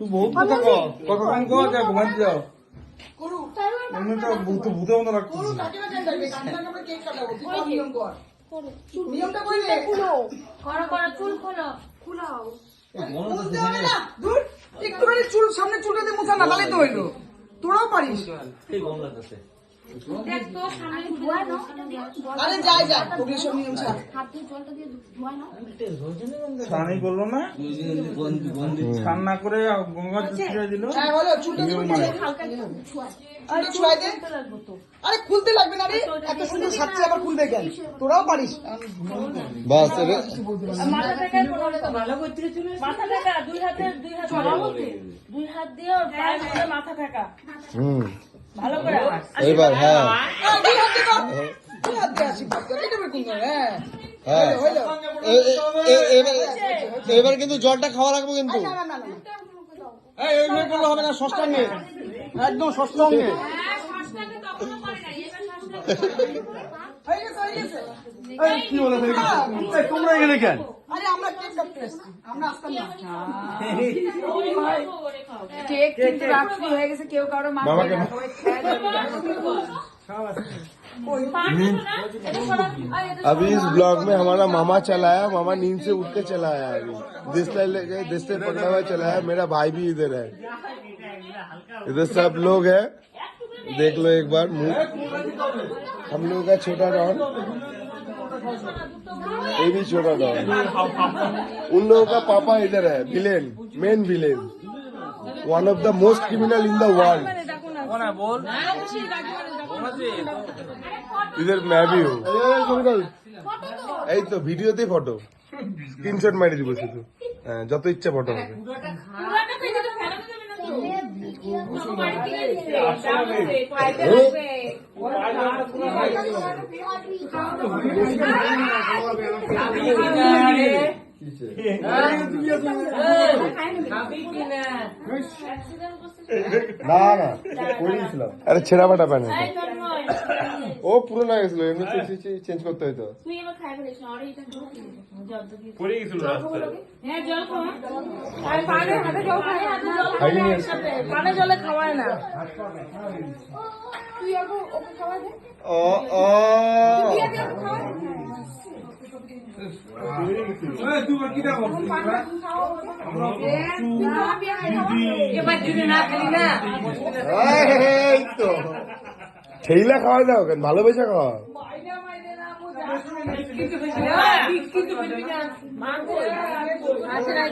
তুই বহুত কথা কখন কো যা ঘুমাতে যাও এমনি তো ভূতের মতো লাগতেছে। নিয়মটা কই রে করো করো চুল খোলো খুলাও খুলতে হবে না দূর একটুখানি চুল সামনে চুলটা দিয়ে মুছা না তাহলে তো হইলো তোরাও পারিস এই গরম লাগতেছে। দেখ তো সামনে ধোয়া না আরে যাই যাই ওগুলো সব নিয়ম ছাড় হাত দিয়ে জলটা দিয়ে ধোয়া না স্নানই করলো না, স্নান না করে গঙ্গা ছিটিয়ে দিল। হ্যাঁ বলো চুলটা হালকা ছুঁয়া আরে ছুঁয়াই দে আরে খুলতে লাগবে না রে এত সুন্দর সাজছে আবার খুলবে কেন তোরাও পারিস বাস মাথা থেকে ভালো করতে মাথা থেকে দুই হাত দুই হাত দিয়ে ওর পায়ের মধ্যে মাথা থাকা ভালো করে এবার হ্যাঁ দুই হাত দিয়ে কর দুই হাত দিয়ে আসি এটা বের কোন হ্যাঁ হ্যাঁ হইলো এবার কিন্তু জলটা খাওয়া লাগবে কিন্তু। না না না না এইভাবে করলে হবে না, ষষ্ঠাঙ্গে একদম ষষ্ঠাঙ্গে। হয়ে গেছে হয়ে গেছে কি বলে তোমরা এখানে কেন? আরে আমরা কেক কাটতে এসেছি আমরা আসতাম না কেক কিন্তু রাত্রি হয়ে গেছে কেউ কারো মা বাবাকে अभी इस ब्लॉग में हमारा मामा चला आया, मामा नींद से उठ के चला आया। अभी दिस्ते पकड़ा हुआ चला आया। मेरा भाई भी इधर है, इधर सब लोग हैं, देख लो एक बार मुंह। हम लोग का छोटा डॉन, ये भी छोटा डॉन। उन लोगों का पापा इधर है, villain, main villain, one of the most criminal in the world. बोल इधर मैं भी हूँ। এই তো ভিডিওতে ফটো স্ক্রিনশট মারি দিব শুধু। হ্যাঁ যত ইচ্ছা ফটো হবে। না না করিয়েছিলাম। আরে ছেঁড়া ফাটা প্যান্ট ও পুরনো হয়ে গেছিল, এমনি চেঞ্জ করতে হইতো। তুই এবার খাই ফেলিস না, আর এটা পড়ে গেছিল রাস্তায়। হ্যাঁ জল খাওয়া আর পানে হাতে জল খাই হাতে জল খাইনি খাই আজকে। একসাথে পানে জলে খাওয়ায় না তুই আগে ওকে খাওয়া দে ও ও তুই কি দেখো এবার যদি না খালি না এই তো ঠেইলা খাওয়া দাও কেন, ভালোবেসে খাওয়া। কিন্তু মাংস আছে না